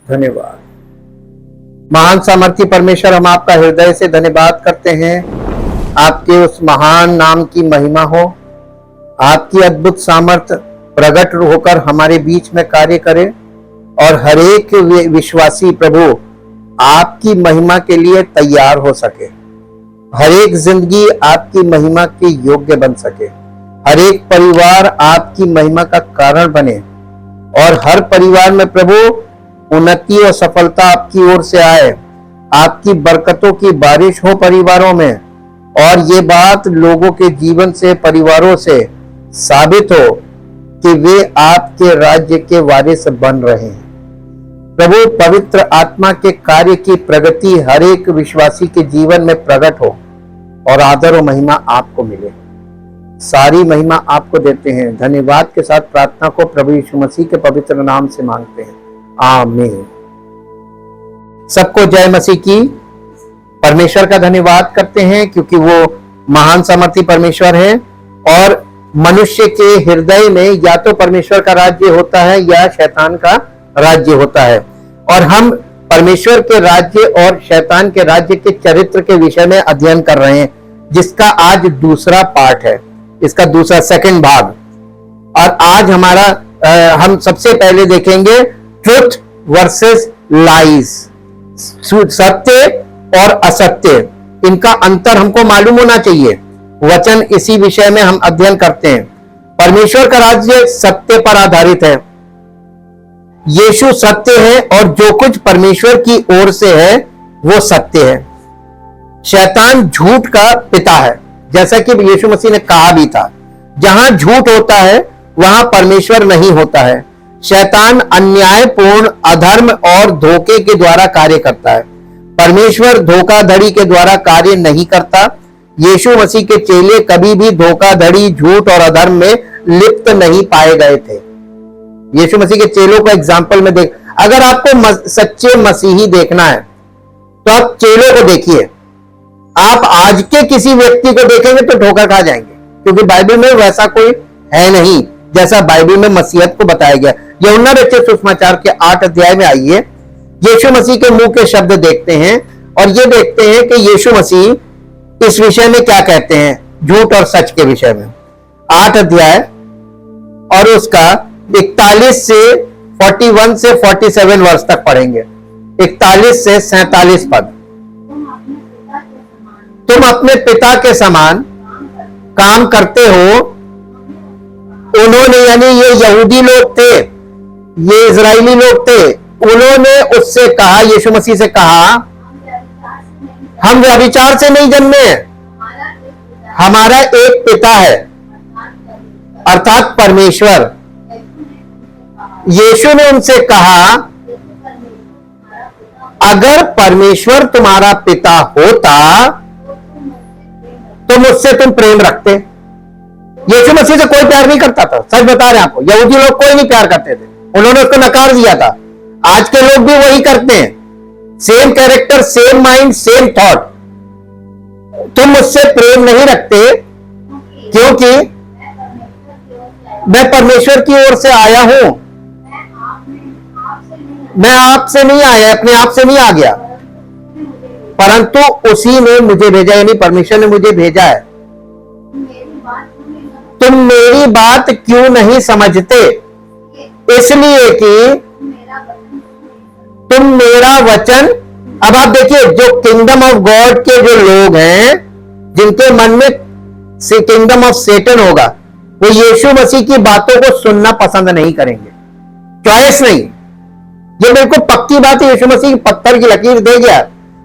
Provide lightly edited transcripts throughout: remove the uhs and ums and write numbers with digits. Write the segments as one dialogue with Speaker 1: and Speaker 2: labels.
Speaker 1: धन्यवाद। महान सामर्थी परमेश्वर, हम आपका हृदय से धन्यवाद करते हैं। आपके उस महान नाम की महिमा हो, आपकी अद्भुत सामर्थ प्रकट होकर हमारे बीच में कार्य करे और हर एक विश्वासी प्रभु आपकी महिमा के लिए तैयार हो सके, हर एक जिंदगी आपकी महिमा के योग्य बन सके, हर एक परिवार आपकी महिमा का कारण बने और हर परिवार में प्रभु उन्नति और सफलता आपकी ओर से आए, आपकी बरकतों की बारिश हो परिवारों में और ये बात लोगों के जीवन से, परिवारों से साबित हो कि वे आपके राज्य के वारिस बन रहे हैं। प्रभु, पवित्र आत्मा के कार्य की प्रगति हर एक विश्वासी के जीवन में प्रकट हो और आदर और महिमा आपको मिले। सारी महिमा आपको देते हैं। धन्यवाद के साथ प्रार्थना को प्रभु यीशु मसीह के पवित्र नाम से मांगते हैं, आमीन। सबको जय मसीह की। परमेश्वर का धन्यवाद करते हैं क्योंकि वो महान सामर्थी परमेश्वर है और मनुष्य के हृदय में या तो परमेश्वर का राज्य होता है या शैतान का राज्य होता है। और हम परमेश्वर के राज्य और शैतान के राज्य के चरित्र के विषय में अध्ययन कर रहे हैं, जिसका आज दूसरा पार्ट है, इसका दूसरा सेकंड भाग। और आज हम सबसे पहले देखेंगे ट्रुथ वर्सेस लाइज, सत्य और असत्य, इनका अंतर हमको मालूम होना चाहिए। वचन इसी विषय में हम अध्ययन करते हैं। परमेश्वर का राज्य सत्य पर आधारित है, यीशु सत्य है और जो कुछ परमेश्वर की ओर से है वो सत्य है। शैतान झूठ का पिता है, जैसा कि यीशु मसीह ने कहा भी था, जहां झूठ होता है वहां परमेश्वर नहीं होता है। शैतान अन्यायपूर्ण, अधर्म और धोखे के द्वारा कार्य करता है। परमेश्वर धोखाधड़ी के द्वारा कार्य नहीं करता। यीशु मसीह के चेले कभी भी धोखाधड़ी, झूठ और अधर्म में लिप्त नहीं पाए गए थे। यीशु मसीह के चेलों को एग्जाम्पल में देख, अगर आपको सच्चे मसीही देखना है तो आप चेलों को देखिए। आप आज के किसी व्यक्ति को देखेंगे तो ठोकर खा जाएंगे, क्योंकि बाइबल में वैसा कोई है नहीं जैसा बाइबल में मसीहत को बताया गया। यूहन्ना रचित सुसमाचार के 8 अध्याय में आइए, यीशु मसीह के मुंह के शब्द देखते हैं और ये देखते हैं कि यीशु मसीह इस विषय में क्या कहते हैं, झूठ और सच के विषय में। 8 अध्याय और उसका 41 से 41 से 47 वर्ष तक पढ़ेंगे। 41 से 47 पद। तुम अपने पिता के समान काम करते हो। उन्होंने, यानी ये यहूदी लोग थे, ये इजरायली लोग थे, उन्होंने उससे कहा, यीशु मसीह से कहा, हम व्यभिचार से नहीं जन्मे, हमारा एक पिता है अर्थात परमेश्वर। यीशु ने उनसे कहा, अगर परमेश्वर तुम्हारा पिता होता तो मुझसे तुम प्रेम रखते। यीशु मसीह से कोई प्यार नहीं करता था, सच बता रहे हैं आपको। यहूदी लोग कोई नहीं प्यार करते थे, उन्होंने उसको नकार दिया था। आज के लोग भी वही करते हैं, same character, same mind, same thought. तुम मुझसे प्रेम नहीं रखते क्योंकि मैं परमेश्वर की ओर से आया हूं। मैं आपसे नहीं आया, अपने आप से नहीं आ गया, परंतु उसी ने मुझे भेजा, यानी परमेश्वर ने मुझे भेजा है। तुम मेरी बात क्यों नहीं समझते? इसलिए कि तुम मेरा वचन, अब आप देखिए, जो किंगडम ऑफ गॉड के जो लोग हैं, जिनके मन में किंगडम ऑफ सेटन होगा, वो यीशु मसीह की बातों को सुनना पसंद नहीं करेंगे। चॉइस नहीं, ये बिल्कुल पक्की बात है। यीशु मसीह पत्थर की लकीर दे गया,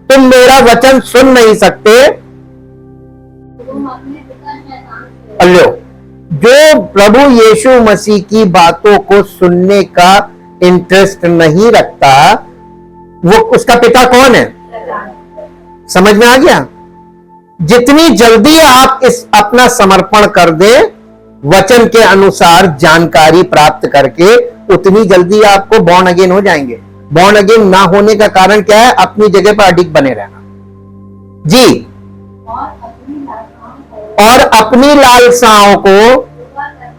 Speaker 1: तुम मेरा वचन सुन नहीं सकते। अल्लो, जो प्रभु यीशु मसीह की बातों को सुनने का इंटरेस्ट नहीं रखता, वो उसका पिता कौन है? समझ में आ गया? जितनी जल्दी आप इस अपना समर्पण कर दे वचन के अनुसार जानकारी प्राप्त करके, उतनी जल्दी आपको बॉर्न अगेन हो जाएंगे। बॉर्न अगेन ना होने का कारण क्या है? अपनी जगह पर अडिग बने रहना जी, और अपनी लालसाओं को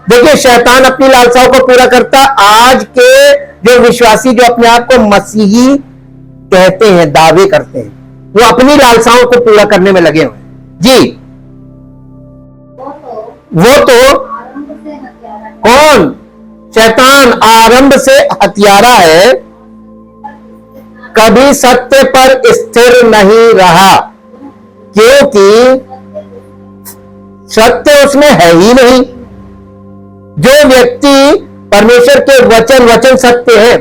Speaker 1: देखिए, शैतान अपनी लालसाओं को पूरा करता। आज के जो विश्वासी जो अपने आप को मसीही कहते हैं, दावे करते हैं, वो अपनी लालसाओं को पूरा करने में लगे हुए हैं। जी, वो तो कौन? शैतान आरंभ से हत्यारा है, कभी सत्य पर स्थिर नहीं रहा, क्योंकि सत्य उसमें है ही नहीं। जो व्यक्ति परमेश्वर के वचन सत्य है,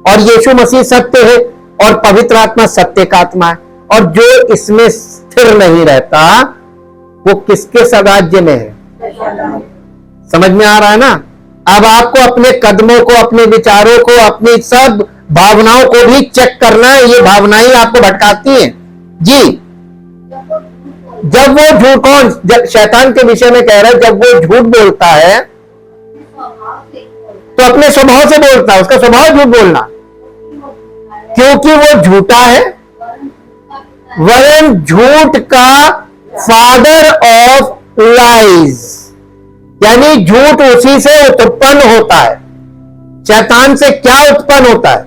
Speaker 1: और यीशु मसीह सत्य है, और पवित्र आत्मा सत्य का आत्मा है, और जो इसमें स्थिर नहीं रहता, वो किसके राज्य में है? समझ में आ रहा है ना? अब आपको अपने कदमों को, अपने विचारों को, अपनी सब भावनाओं को भी चेक करना है। ये भावनाएं आपको भटकाती हैं। जी, जब वो झूठ, कौन? जब शैतान के विषय में कह रहा है, जब वो झूठ बोलता है तो अपने स्वभाव से बोलता है। उसका स्वभाव झूठ बोलना, क्योंकि वो झूठा है, वरन झूठ का फादर ऑफ लाइज, यानी झूठ उसी से उत्पन्न होता है। शैतान से क्या उत्पन्न होता है?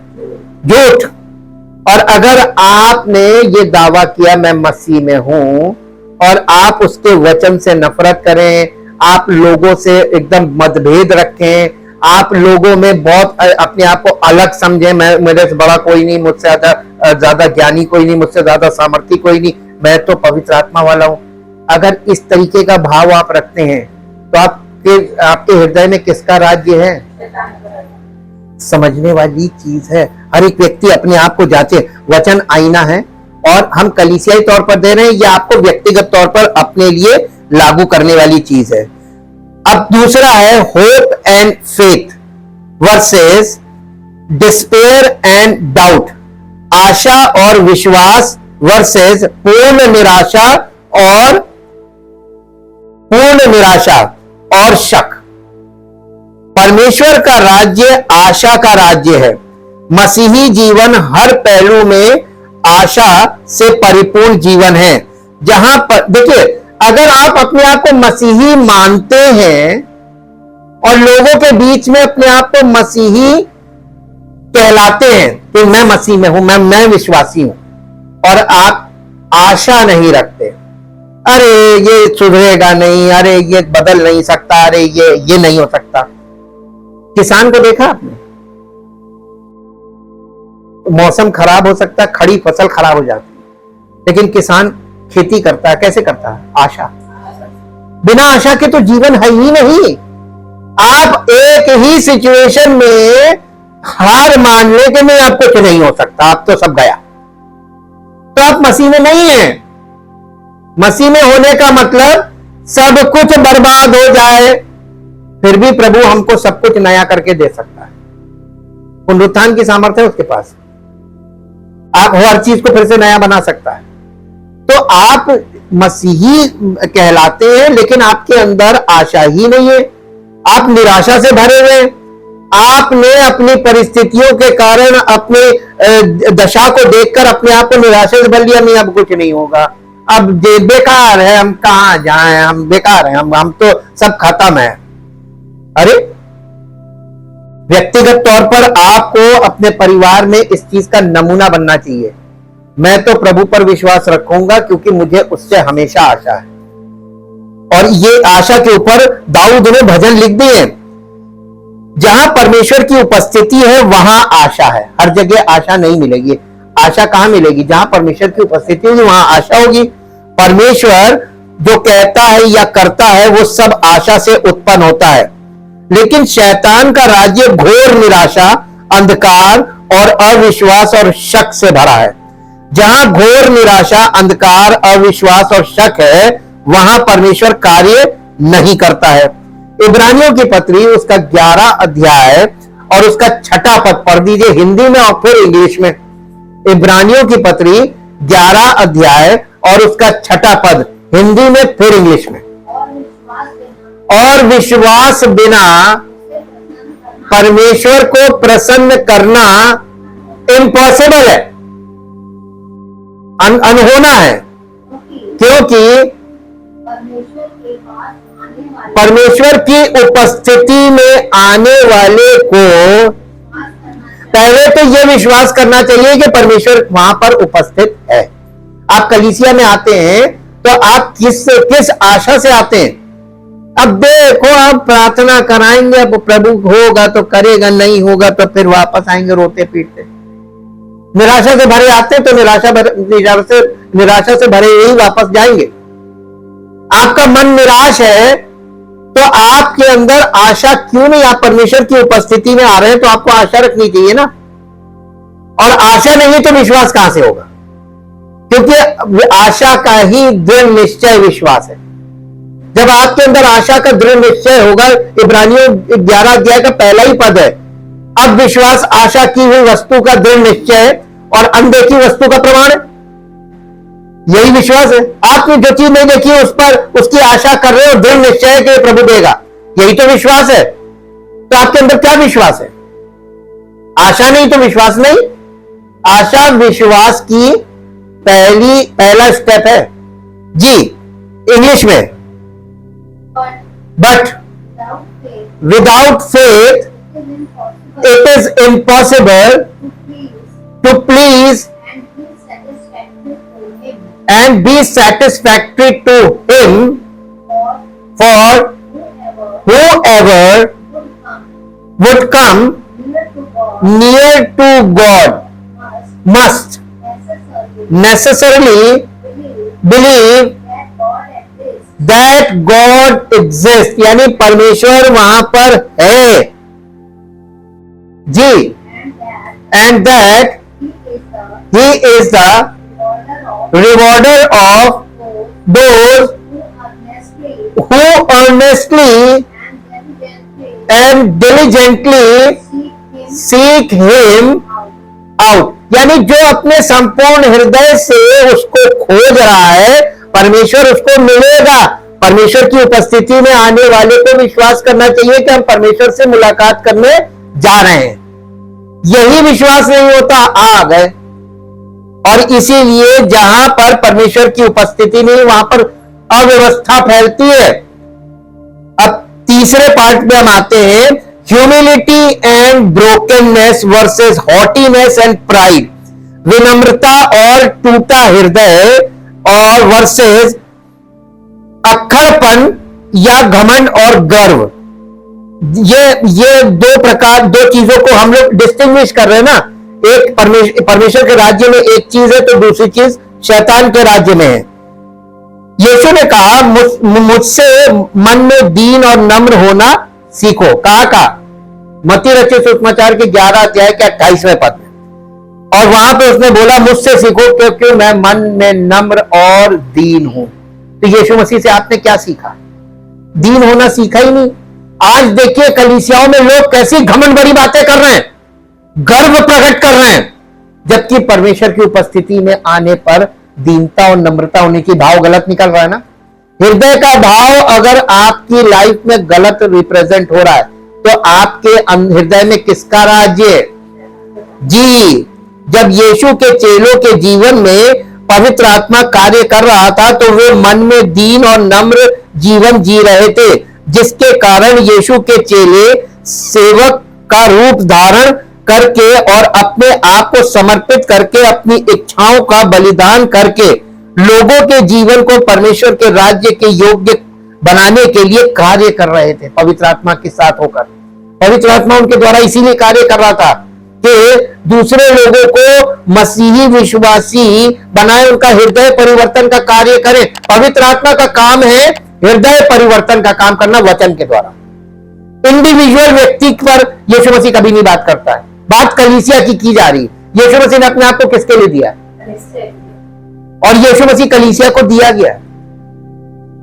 Speaker 1: झूठ। और अगर आपने ये दावा किया मैं मसीह में हूं, और आप उसके वचन से नफरत करें, आप लोगों से एकदम मतभेद रखें, आप लोगों में बहुत अपने आप को अलग समझें, मैं, मेरे से बड़ा कोई नहीं, मुझसे ज्यादा ज्ञानी कोई नहीं, मुझसे ज्यादा सामर्थी कोई नहीं, मैं तो पवित्र आत्मा वाला हूं। अगर इस तरीके का भाव आप रखते हैं तो आपके हृदय में किसका राज्य है? समझने वाली चीज है। हर एक व्यक्ति अपने आप को जांचे। वचन आईना है, और हम कलीसियाई तौर पर दे रहे हैं, या आपको व्यक्तिगत तौर पर अपने लिए लागू करने वाली चीज है। अब दूसरा है hope and faith versus despair and doubt. आशा और विश्वास वर्सेस पूर्ण निराशा और शक। परमेश्वर का राज्य आशा का राज्य है। मसीही जीवन हर पहलू में आशा से परिपूर्ण जीवन है। जहां पर देखिए, अगर आप अपने आप को मसीही मानते हैं और लोगों के बीच में अपने आप को मसीही कहलाते हैं कि मैं मसीह में हूं, मैं विश्वासी हूं, और आप आशा नहीं रखते, अरे ये सुधरेगा नहीं, अरे ये बदल नहीं सकता, अरे ये नहीं हो सकता। किसान को देखा आपने? मौसम खराब हो सकता है, खड़ी फसल खराब हो जाती है, लेकिन किसान खेती करता है, कैसे करता है? आशा। बिना आशा के तो जीवन है ही नहीं। आप एक ही सिचुएशन में हार मान ले कि नहीं, अब कुछ नहीं हो सकता, अब तो सब गया, तो आप मसीह में नहीं है। मसीह में होने का मतलब सब कुछ बर्बाद हो जाए, फिर भी प्रभु हमको सब कुछ नया करके दे सकता है। पुनरुत्थान की सामर्थ्य है उसके पास, आप हर चीज को फिर से नया बना सकता है। तो आप मसीही कहलाते हैं, लेकिन आपके अंदर आशा ही नहीं है, आप निराशा से भरे हुए हैं। आपने अपनी परिस्थितियों के कारण, अपने दशा को देखकर अपने आप को निराशा से भर लिया, नहीं अब कुछ नहीं होगा, अब बेकार है, हम कहां जाएं, हम बेकार हैं, हम तो सब खत्म है। अरे व्यक्तिगत तौर पर आपको अपने परिवार में इस चीज का नमूना बनना चाहिए। मैं तो प्रभु पर विश्वास रखूंगा क्योंकि मुझे उससे हमेशा आशा है। और ये आशा के ऊपर दाऊद ने भजन लिख दिए, जहां परमेश्वर की उपस्थिति है वहां आशा है। हर जगह आशा नहीं मिलेगी। आशा कहां मिलेगी? जहां परमेश्वर की उपस्थिति होगी वहां आशा होगी। परमेश्वर जो कहता है या करता है वो सब आशा से उत्पन्न होता है। लेकिन शैतान का राज्य घोर निराशा, अंधकार और अविश्वास और शक से भरा है। जहां घोर निराशा, अंधकार, अविश्वास और शक है, वहां परमेश्वर कार्य नहीं करता है। इब्रानियों की पत्री उसका 11 अध्याय और उसका 6 पद पढ़ दीजिए, हिंदी में और फिर इंग्लिश में। इब्रानियों की पत्री 11 अध्याय और उसका 6 पद, हिंदी में फिर इंग्लिश में। और विश्वास बिना परमेश्वर को प्रसन्न करना इम्पॉसिबल है, अनहोना है, क्योंकि परमेश्वर की उपस्थिति में आने वाले को पहले तो यह विश्वास करना चाहिए कि परमेश्वर वहां पर उपस्थित है। आप कलीसिया में आते हैं तो आप किस आशा से आते हैं? अब देखो, आप प्रार्थना कराएंगे, अब प्रभु होगा तो करेगा, नहीं होगा तो फिर वापस आएंगे रोते पीटते। निराशा से भरे आते तो निराशा से भरे यही वापस जाएंगे। आपका मन निराश है तो आपके अंदर आशा क्यों नहीं? आप परमेश्वर की उपस्थिति में आ रहे हैं तो आपको आशा रखनी चाहिए ना। और आशा नहीं तो विश्वास कहां से होगा? क्योंकि आशा का ही दृढ़ निश्चय विश्वास है। जब आपके अंदर आशा का दृढ़ निश्चय होगा, इब्रानियों 11 अध्याय का पहला ही पद है, अब विश्वास आशा की हुई वस्तु का दृढ़ निश्चय और अनदेखी वस्तु का प्रमाण है। यही विश्वास है। आपने जो चीज नहीं देखी उस पर उसकी आशा कर रहे हो, दृढ़ निश्चय है कि प्रभु देगा, यही तो विश्वास है। तो आपके अंदर क्या विश्वास है? आशा नहीं तो विश्वास नहीं। आशा विश्वास की पहला स्टेप है जी। इंग्लिश में, but without faith it is impossible to please and be satisfactory to him, for whoever would come near to God must necessarily believe that God exists, यानी परमेश्वर वहां पर है जी, and that he is the rewarder of those who earnestly and diligently seek him out, यानी जो अपने संपूर्ण हृदय से उसको खोज रहा है, परमेश्वर उसको मिलेगा। परमेश्वर की उपस्थिति में आने वाले को विश्वास करना चाहिए कि हम परमेश्वर से मुलाकात करने जा रहे हैं। यही विश्वास नहीं होता, आ गए। और इसीलिए जहां पर परमेश्वर की उपस्थिति नहीं, वहां पर अव्यवस्था फैलती है। अब तीसरे पार्ट में हम आते हैं, humility and brokenness versus haughtiness and pride, विनम्रता और टूटा हृदय और वर्सेस अक्खड़पन या घमंड और गर्व। ये दो चीजों को हम लोग डिस्टिंग्विश कर रहे हैं ना। एक परमेश्वर के राज्य में एक चीज है तो दूसरी चीज शैतान के राज्य में है। यीशु ने कहा, मुझसे मन में दीन और नम्र होना सीखो। कहा मत्ती रचित सुसमाचार के 11 अध्याय के 28वें पद में। और वहां पे उसने बोला, मुझसे सीखो क्योंकि मैं मन में नम्र और दीन हूं। तो यीशु मसीह से आपने क्या सीखा? दीन होना सीखा ही नहीं। आज देखिए कलीसियाओं में लोग कैसी घमंड भरी बातें कर रहे हैं, गर्व प्रकट कर रहे हैं, जबकि परमेश्वर की उपस्थिति में आने पर दीनता और नम्रता होने की भाव गलत निकल रहा है ना। हृदय का भाव अगर आपकी लाइफ में गलत रिप्रेजेंट हो रहा है तो आपके हृदय में किसका राज्य है जी? जब यीशु के चेलों के जीवन में पवित्र आत्मा कार्य कर रहा था तो वे मन में दीन और नम्र जीवन जी रहे थे, जिसके कारण यीशु के चेले सेवक का रूप धारण करके और अपने आप को समर्पित करके अपनी इच्छाओं का बलिदान करके लोगों के जीवन को परमेश्वर के राज्य के योग्य बनाने के लिए कार्य कर रहे थे, पवित्र आत्मा के साथ होकर। पवित्र आत्मा उनके द्वारा इसीलिए कार्य कर रहा था कि दूसरे लोगों को मसीही विश्वासी बनाए, उनका हृदय परिवर्तन का कार्य करे। पवित्र आत्मा का काम है हृदय परिवर्तन का काम करना वचन के द्वारा। इंडिविजुअल व्यक्ति पर यीशु मसीह कभी नहीं बात करता है, बात कलीसिया की जा रही है। यीशु मसीह ने अपने आप को किसके लिए दिया? और यीशु मसीह कलीसिया को दिया गया,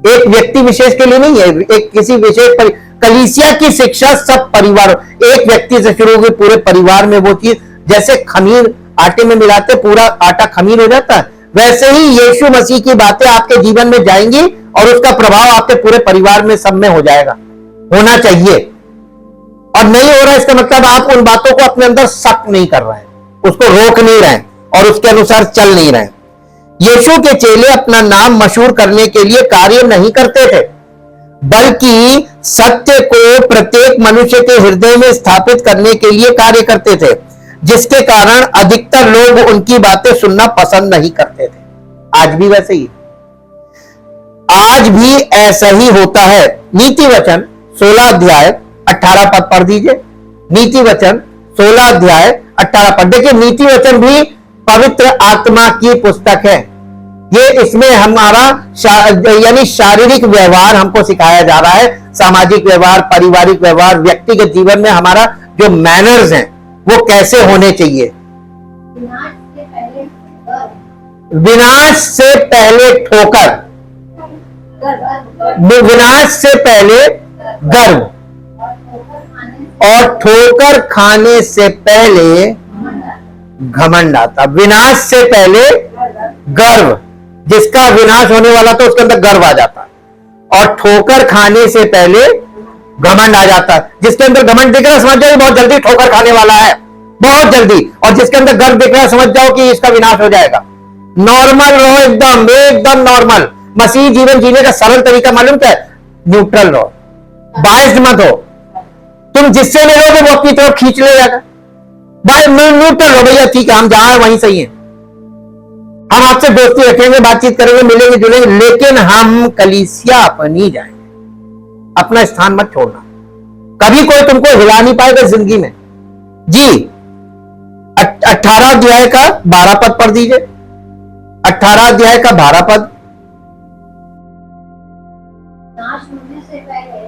Speaker 1: एक व्यक्ति विशेष के लिए नहीं है, एक किसी विशेष कलीसिया की शिक्षा सब परिवार, एक व्यक्ति से शुरू हुई पूरे परिवार में वो चीज, जैसे खमीर आटे में मिलाते पूरा आटा खमीर हो जाता है, वैसे ही यीशु मसीह की बातें आपके जीवन में जाएंगी और उसका प्रभाव आपके पूरे परिवार में सब में हो जाएगा, होना चाहिए। और नहीं हो रहा इसका मतलब आप उन बातों को अपने अंदर शक नहीं कर रहे हैं, उसको रोक नहीं रहे और उसके अनुसार चल नहीं रहे। यीशु के चेले अपना नाम मशहूर करने के लिए कार्य नहीं करते थे, बल्कि सत्य को प्रत्येक मनुष्य के हृदय में स्थापित करने के लिए कार्य करते थे, जिसके कारण अधिकतर लोग उनकी बातें सुनना पसंद नहीं करते थे। आज भी वैसे ही, आज भी ऐसा ही होता है। नीति वचन 16 अध्याय 18 पद पढ़ दीजिए। नीति वचन 16 अध्याय 18 पद। देखिए, नीति वचन भी पवित्र आत्मा की पुस्तक है। ये इसमें हमारा यानी शारीरिक व्यवहार हमको सिखाया जा रहा है, सामाजिक व्यवहार, पारिवारिक व्यवहार, व्यक्तिगत जीवन में हमारा जो मैनर्स हैं वो कैसे होने चाहिए। विनाश से पहले ठोकर, विनाश से पहले गर्व, और ठोकर खाने से पहले घमंड आता। विनाश से पहले गर्व, जिसका विनाश होने वाला तो उसके अंदर गर्व आ जाता है, और ठोकर खाने से पहले घमंड आ जाता है। जिसके अंदर घमंड दिख रहा है समझ जाओ बहुत जल्दी ठोकर खाने वाला है, बहुत जल्दी। और जिसके अंदर गर्व दिख रहा है समझ जाओ कि इसका विनाश हो जाएगा। नॉर्मल रहो, एकदम एकदम नॉर्मल। मसीही जीवन जीने का सरल तरीका मालूम क्या है? न्यूट्रल रहो, बायस्ड मत हो। तुम जिससे मिलोगे वो अपनी तरफ खींच ले जाएगा। न्यूट्रल हो भैया, ठीक है, हम जहां वहीं सही है। हम आपसे दोस्ती रखेंगे, बातचीत करेंगे, मिलेंगे जुलेंगे, लेकिन हम कलीसिया अपनी जाएंगे। अपना स्थान मत छोड़ना, कभी कोई तुमको हिला नहीं पाएगा जिंदगी में। जी 18 अध्याय का 12 पद पढ़ दीजिए। 18 अध्याय का 12 पद।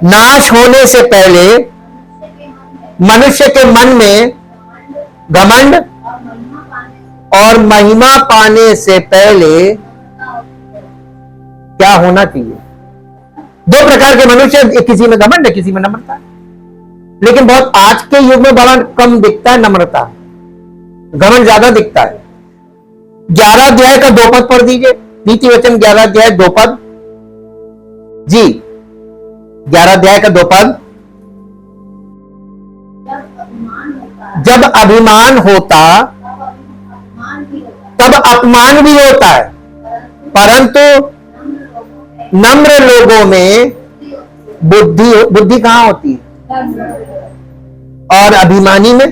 Speaker 1: नाश होने से पहले मनुष्य के मन में घमंड, और महिमा पाने से पहले क्या होना चाहिए? दो प्रकार के मनुष्य, किसी में घमंड है, किसी में नम्रता है। लेकिन बहुत आज के युग में बड़ा कम दिखता है नम्रता, घमंड ज्यादा दिखता है। 11 अध्याय का 2 पद पढ़ दीजिए। नीति वचन 11 अध्याय 2 पद। जी 11 अध्याय का 2 पद। जब अभिमान होता तब अपमान भी होता है, परंतु नम्र लोगों में बुद्धि कहां होती है? और अभिमानी में,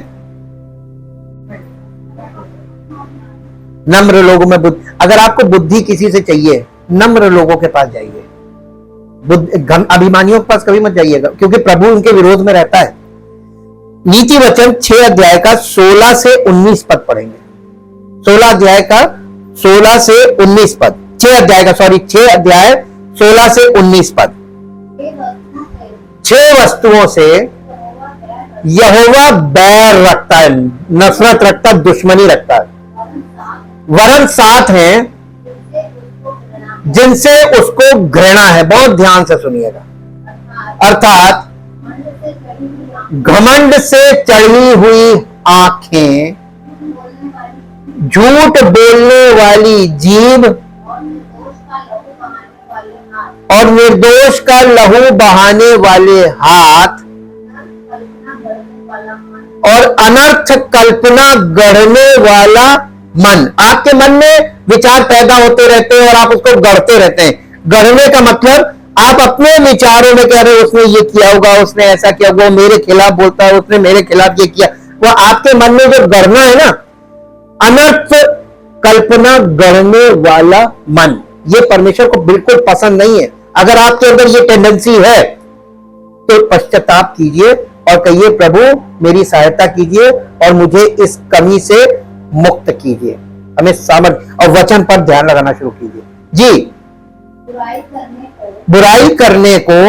Speaker 1: नम्र लोगों में बुद्धि। अगर आपको बुद्धि किसी से चाहिए, नम्र लोगों के पास जाइए, अभिमानियों के पास कभी मत जाइएगा, क्योंकि प्रभु उनके विरोध में रहता है। नीति वचन 6 अध्याय का 16 से 19 पद पढ़ेंगे। 16 अध्याय का 16 से 19 पद। 6 अध्याय का 16 से 19 पद। 6 वस्तुओं से यहोवा बैर रखता है, नफरत रखता है, दुश्मनी रखता है, वरन 7 हैं जिनसे उसको घृणा है। बहुत ध्यान से सुनिएगा। अर्थात घमंड से चढ़ी हुई आंखें, झूठ बोलने वाली जीभ, और निर्दोष का लहू बहाने वाले हाथ, और अनर्थ कल्पना गढ़ने वाला मन। आपके मन में विचार पैदा होते रहते हैं और आप उसको गढ़ते रहते हैं। गढ़ने का मतलब आप अपने विचारों में कह रहे हो उसने ये किया होगा, उसने ऐसा किया होगा, मेरे खिलाफ बोलता है, उसने मेरे खिलाफ ये किया। वो आपके मन में जो गढ़ना है ना, अनर्थ कल्पना गढ़ने वाला मन, ये परमेश्वर को बिल्कुल पसंद नहीं है। अगर आपके अंदर ये टेंडेंसी है तो पश्चाताप कीजिए और कहिए प्रभु मेरी सहायता कीजिए और मुझे इस कमी से मुक्त कीजिए। हमें सामर्थ और वचन पर ध्यान लगाना शुरू कीजिए। जी बुराई करने को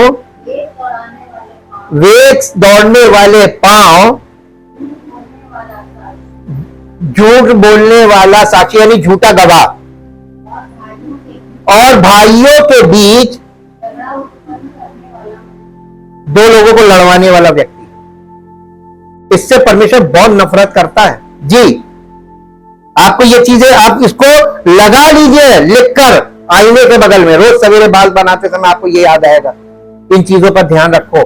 Speaker 1: वेग दौड़ने वाले पांव, झूठ बोलने वाला साक्षी यानी झूठा गवाह, और भाइयों के बीच दो लोगों को लड़वाने वाला व्यक्ति। इससे परमेश्वर बहुत नफरत करता है। जी आपको ये चीजें, आप इसको लगा लीजिए लिखकर आईने के बगल में। रोज सवेरे बाल बनाते समय आपको ये याद आएगा। इन चीजों पर ध्यान रखो।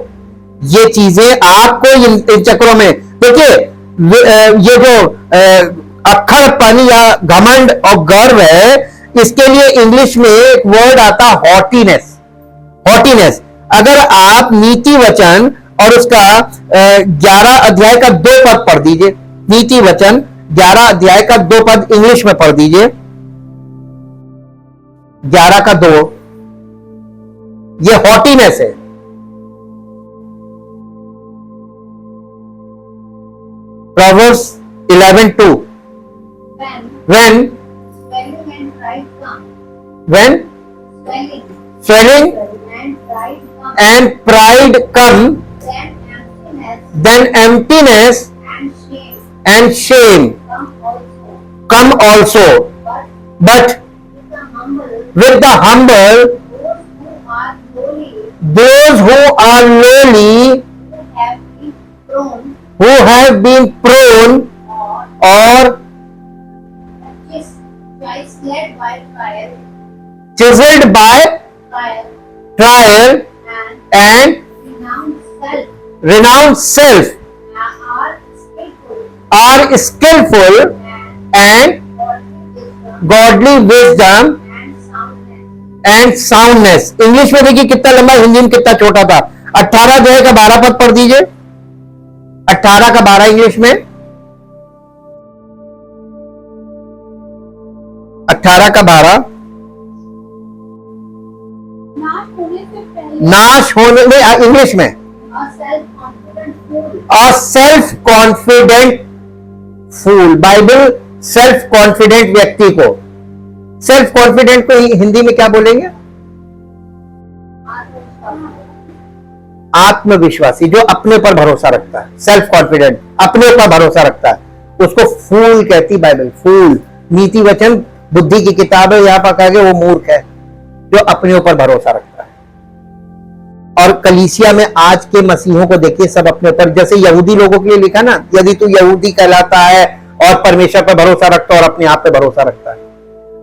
Speaker 1: ये चीजें आपको इन चक्रों में, देखिए ये जो अक्खड़पन या घमंड और गर्व है, इसके लिए इंग्लिश में एक वर्ड आता है हॉटीनेस। हॉटीनेस अगर आप नीति वचन और उसका 11 अध्याय का 2 पद पढ़ दीजिए, नीति वचन 11 अध्याय का 2 पद इंग्लिश में पढ़ दीजिए, 11 का 2, ये हॉटीनेस है। Proverbs 11:2 when swelling and pride come, then emptiness and shame come also, but with the humble, those who are lowly, who have been prone or chiseled by trial and renounced self are skillful and godly wisdom and soundness। English में देखिए कितना लंबा, हिंदी में कितना छोटा था। 18 जो है का 12 पद पढ़ दीजिए, 18 का 12 इंग्लिश में, 18 का 12। नाश होने में इंग्लिश में, सेल्फ कॉन्फिडेंट फूल। बाइबल सेल्फ कॉन्फिडेंट व्यक्ति को, सेल्फ कॉन्फिडेंट को हिंदी में क्या बोलेंगे? आत्मविश्वासी, जो अपने पर भरोसा रखता है। सेल्फ कॉन्फिडेंट, अपने पर भरोसा रखता है, उसको फूल कहती बाइबल। फूल नीति वचन बुद्धि की किताब है, यहां पर कहेंगे वो मूर्ख है जो अपने ऊपर भरोसा रखता है। और कलीसिया में आज के मसीहों को देखिए, सब अपने ऊपर, जैसे यहूदी लोगों के लिए लिखा ना, यदि तू यहूदी कहलाता है और परमेश्वर पर भरोसा रखता है और अपने आप पे भरोसा रखता है।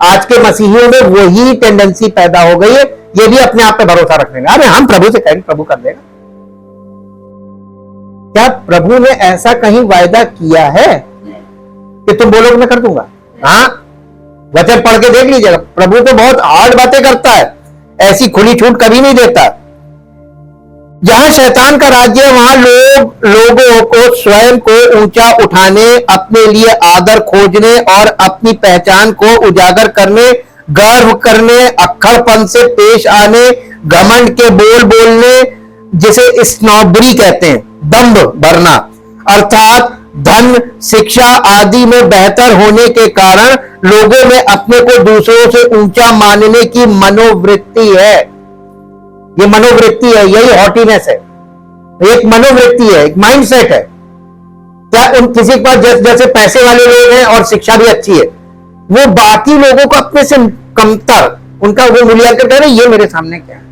Speaker 1: आज के मसीहियों में वही टेंडेंसी पैदा हो गई है, ये भी अपने आप पे भरोसा रखने का। अरे हम प्रभु से कहेंगे, प्रभु कर देगा। क्या प्रभु ने ऐसा कहीं वायदा किया है कि तुम बोलोगे मैं कर दूंगा? हाँ, वचन पढ़ के देख लीजिएगा, प्रभु तो बहुत हार्ड बातें करता है, ऐसी खुली छूट कभी नहीं देता। जहां शैतान का राज्य है वहां लोगों को स्वयं को ऊंचा उठाने, अपने लिए आदर खोजने और अपनी पहचान को उजागर करने, गर्व करने, अक्खड़पन से पेश आने, घमंड के बोल बोलने, जिसे स्नोबरी कहते हैं, दंभ भरना, अर्थात धन, शिक्षा आदि में बेहतर होने के कारण लोगों में अपने को दूसरों से ऊंचा मानने की मनोवृत्ति है। ये मनोवृत्ति है, यही हॉटीनेस है। एक मनोवृत्ति है, एक माइंडसेट है। क्या उन किसी के पास जैसे पैसे वाले लोग हैं और शिक्षा भी अच्छी है, वो बाकी लोगों को अपने से कमतर, उनका वो मूल्यांकन कर रहे हैं, ये मेरे सामने क्या है।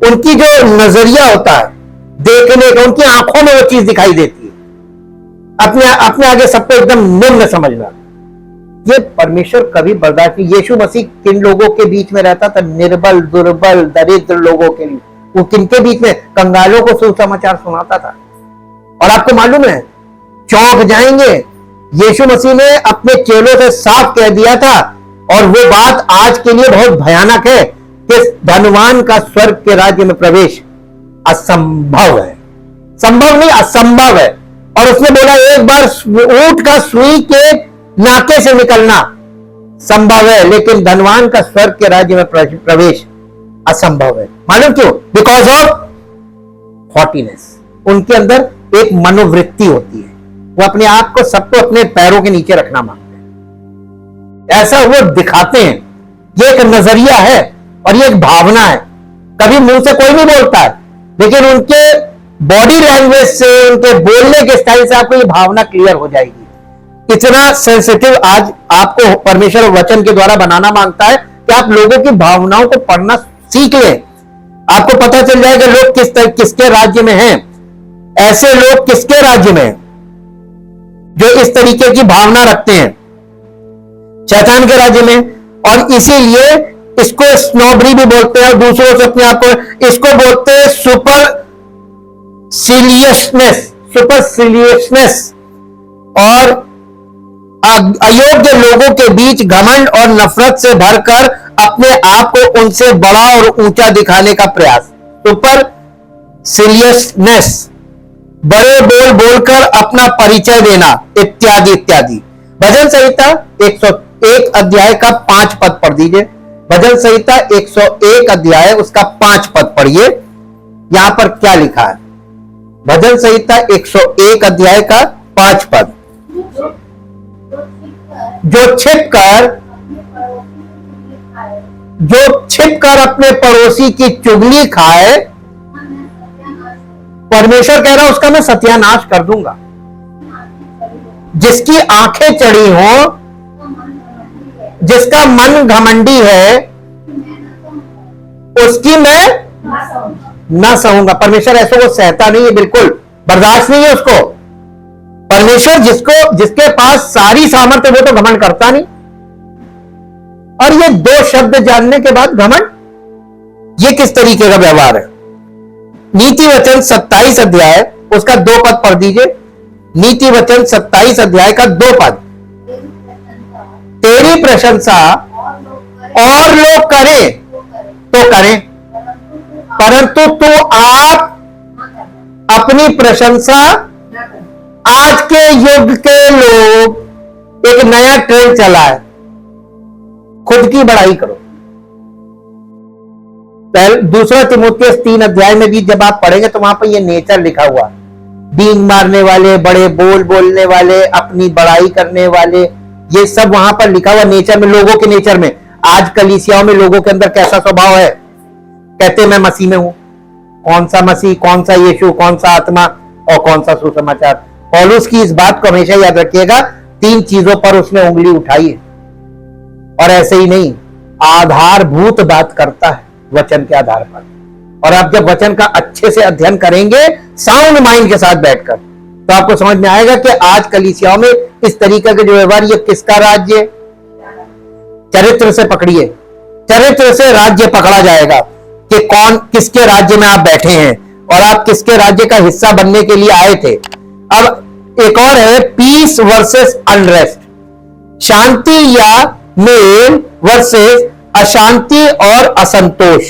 Speaker 1: उनकी जो नजरिया होता है देखने का, उनकी आंखों में वो चीज दिखाई देती है, अपने आगे सबको एकदम निम्न समझना। ये परमेश्वर कभी बर्दाश्त नहीं। यीशु मसीह किन लोगों के बीच में रहता था? निर्बल, दुर्बल, दरिद्र लोगों के लिए। वो किनके बीच में? कंगालों को सुसमाचार सुनाता था। और आपको मालूम है, चौंक जाएंगे, यीशु मसीह ने अपने चेलों से साफ कह दिया था, और वो बात आज के लिए बहुत भयानक है कि धनवान का स्वर्ग के राज्य में प्रवेश असंभव है। संभव नहीं, असंभव है। और उसने बोला एक बार ऊंट का सुई के नाके से निकलना संभव है, लेकिन धनवान का स्वर्ग के राज्य में प्रवेश असंभव है। मालूम क्यों? Because of haughtiness. उनके अंदर एक मनोवृत्ति होती है, वो अपने आप को, सबको अपने पैरों के नीचे रखना मांगते हैं, ऐसा वो दिखाते हैं। ये एक नजरिया है और ये एक भावना है। कभी मुंह से कोई नहीं बोलता है, लेकिन उनके बॉडी लैंग्वेज से, उनके बोलने के स्टाइल से आपको ये भावना क्लियर हो जाएगी। इतना सेंसिटिव आज आपको परमेश्वर वचन के द्वारा बनाना मांगता है कि आप लोगों की भावनाओं को पढ़ना सीख लें। आपको पता चल जाएगा लोग किसके राज्य में हैं। ऐसे लोग किसके राज्य में हैं जो इस तरीके की भावना रखते हैं? शैतान के राज्य में। और इसीलिए इसको स्नोबरी भी बोलते हैं, और दूसरों से अपने आप को, इसको बोलते हैं सुपरसिलियसनेस। और अयोग्य लोगों के बीच घमंड और नफरत से भरकर अपने आप को उनसे बड़ा और ऊंचा दिखाने का प्रयास। सुपर सीरियसनेस, बड़े बोल बोलकर अपना परिचय देना, इत्यादि इत्यादि। भजन संहिता 101 अध्याय का 5 पद पढ़ दीजिए। भजन संहिता 101 अध्याय उसका 5 पद पढ़िए। यहां पर क्या लिखा है? भजन संहिता 101 अध्याय का 5 पद। जो छिपकर अपने पड़ोसी की चुगली खाए, परमेश्वर कह रहा है उसका मैं सत्यानाश कर दूंगा। जिसकी आंखें चढ़ी हो, जिसका मन घमंडी है, उसकी मैं ना सहूंगा। परमेश्वर ऐसे को सहता नहीं है, बिल्कुल बर्दाश्त नहीं है उसको। परमेश्वर जिसके पास सारी सामर्थ्य, वो तो घमंड करता नहीं। और ये 2 शब्द जानने के बाद घमंड, ये किस तरीके का व्यवहार है? नीति वचन 27 अध्याय उसका 2 पद पढ़ दीजिए। नीति वचन 27 अध्याय का 2 पद। तेरी प्रशंसा और लोग करें तो करें, परंतु तू आप अपनी प्रशंसा। आज के युग के लोग एक नया ट्रेंड चला है, खुद की बड़ाई करो। दूसरा तिमोथियस 3 अध्याय में भी जब आप पढ़ेंगे तो वहां पर ये नेचर लिखा हुआ, डींग मारने वाले, बड़े बोल बोलने वाले, अपनी बड़ाई करने वाले, ये सब वहां पर लिखा हुआ नेचर में, लोगों के नेचर में। आज कलीसियाओं में लोगों के अंदर कैसा स्वभाव है? कहते मैं मसीह में हूं। कौन सा मसीह, कौन सा यीशु, कौन सा आत्मा और कौन सा सुसमाचार? पौलुस की इस बात को हमेशा याद रखिएगा, 3 चीजों पर उसने उंगली उठाई है। और ऐसे ही नहीं, आधारभूत बात करता है वचन के आधार पर। और आप जब वचन का अच्छे से अध्ययन करेंगे साउंड माइंड के साथ बैठकर, तो आपको समझ में आएगा कि आज कलीसियाओं में इस तरीके के जो व्यवहार, ये किसका राज्य है? चरित्र से पकड़िए, चरित्र से राज्य पकड़ा जाएगा कि कौन किसके राज्य में आप बैठे हैं और आप किसके राज्य का हिस्सा बनने के लिए आए थे। अब एक और है, पीस वर्सेस अनरेस्ट, शांति या मेल वर्सेस अशांति और असंतोष।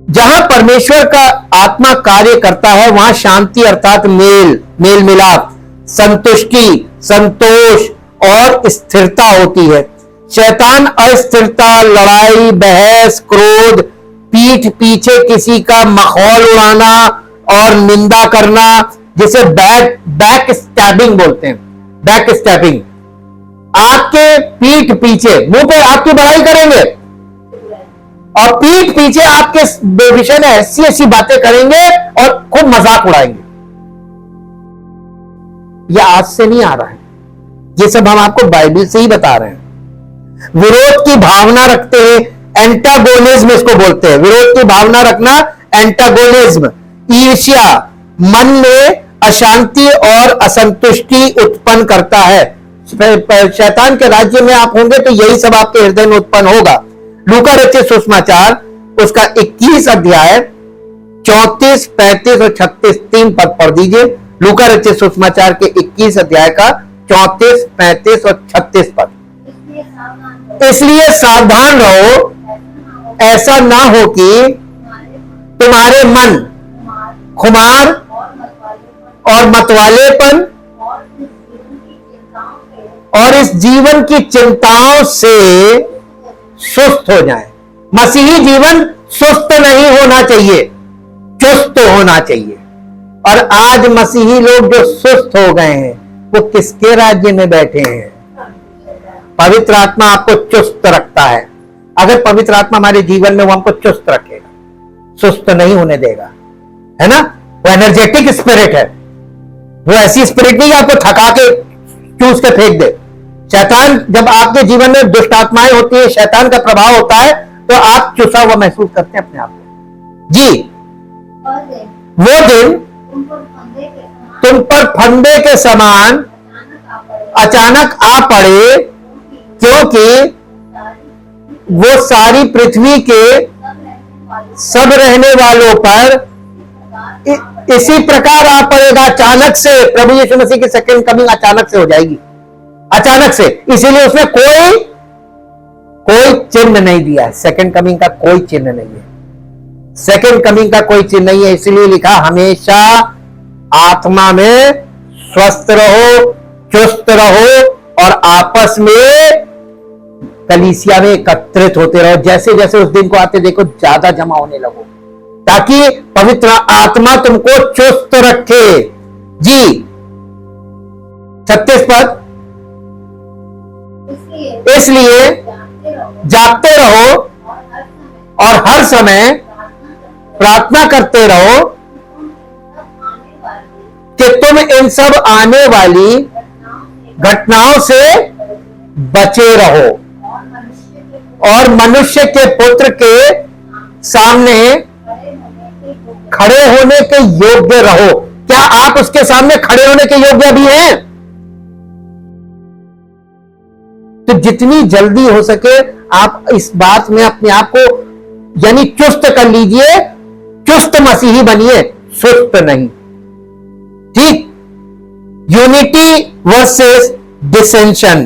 Speaker 1: जहां परमेश्वर का आत्मा कार्य करता है वहां शांति अर्थात मेल मिलाप, संतुष्टि, संतोष और स्थिरता होती है। शैतान अस्थिरता, लड़ाई, बहस, क्रोध, पीठ पीछे किसी का मखौल उड़ाना और निंदा करना, जिसे बैक स्टैबिंग बोलते हैं। बैक स्टैबिंग, आपके पीठ पीछे, मुंह पे आपकी बड़ाई करेंगे और पीठ पीछे आपके विषय में ऐसी ऐसी बातें करेंगे और खूब मजाक उड़ाएंगे। यह आज से नहीं आ रहा है, ये सब हम आपको बाइबल से ही बता रहे हैं। विरोध की भावना रखते हैं, एंटागोनिज्म इसको बोलते हैं। विरोध की भावना रखना एंटागोनिज्म, ईर्ष्या, मन में अशांति और असंतुष्टि उत्पन्न करता है। शैतान के राज्य में आप होंगे तो यही सब आपके हृदय में उत्पन्न होगा। लूका रचित सुसमाचार उसका 21 अध्याय 34, 35 और 36 3 पद पढ़ दीजिए। लूका रचित सुसमाचार के 21 अध्याय का 34, 35 और 36 पद। इसलिए सावधान रहो, ऐसा ना हो कि तुम्हारे मन खुमार और मतवालेपन और इस जीवन की चिंताओं से सुस्त हो जाए। मसीही जीवन सुस्त नहीं होना चाहिए, चुस्त होना चाहिए। और आज मसीही लोग जो सुस्त हो गए हैं वो किसके राज्य में बैठे हैं? पवित्र आत्मा आपको चुस्त रखता है। अगर पवित्र आत्मा हमारे जीवन में, वो हमको चुस्त रखेगा, सुस्त नहीं होने देगा, है ना। वो एनर्जेटिक स्पिरिट है, वो ऐसी स्पिरिट नहीं आपको थका के चूस के फेंक दे। शैतान, जब आपके जीवन में दुष्ट आत्माएं होती है, शैतान का प्रभाव होता है, तो आप चुसा हुआ महसूस करते हैं अपने आप को। जी, वो दिन तुम पर फंदे के समान अचानक आ पड़े, क्योंकि वो सारी पृथ्वी के सब रहने वालों पर इसी प्रकार आ पड़ेगा। अचानक से प्रभु यीशु मसीह की सेकंड कमिंग अचानक से हो जाएगी, अचानक से। इसीलिए उसने कोई चिन्ह नहीं दिया है, सेकंड कमिंग का कोई चिन्ह नहीं है। सेकंड कमिंग का कोई चिन्ह नहीं है, इसलिए लिखा हमेशा आत्मा में स्वस्थ रहो, चुस्त रहो और आपस में कलीसिया में एकत्रित होते रहो। जैसे जैसे उस दिन को आते देखो ज्यादा जमा होने लगो, ताकि पवित्र आत्मा तुमको चुस्त रखे। जी 36 पद, इसलिए जागते रहो और हर समय प्रार्थना करते रहो कि तुम इन सब आने वाली घटनाओं से बचे रहो और मनुष्य के पुत्र के सामने खड़े होने के योग्य रहो। क्या आप उसके सामने खड़े होने के योग्य भी हैं? तो जितनी जल्दी हो सके आप इस बात में अपने आप को यानी चुस्त कर लीजिए, चुस्त मसीही बनिए, सुस्त नहीं। ठीक, यूनिटी वर्सेस डिसेंशन,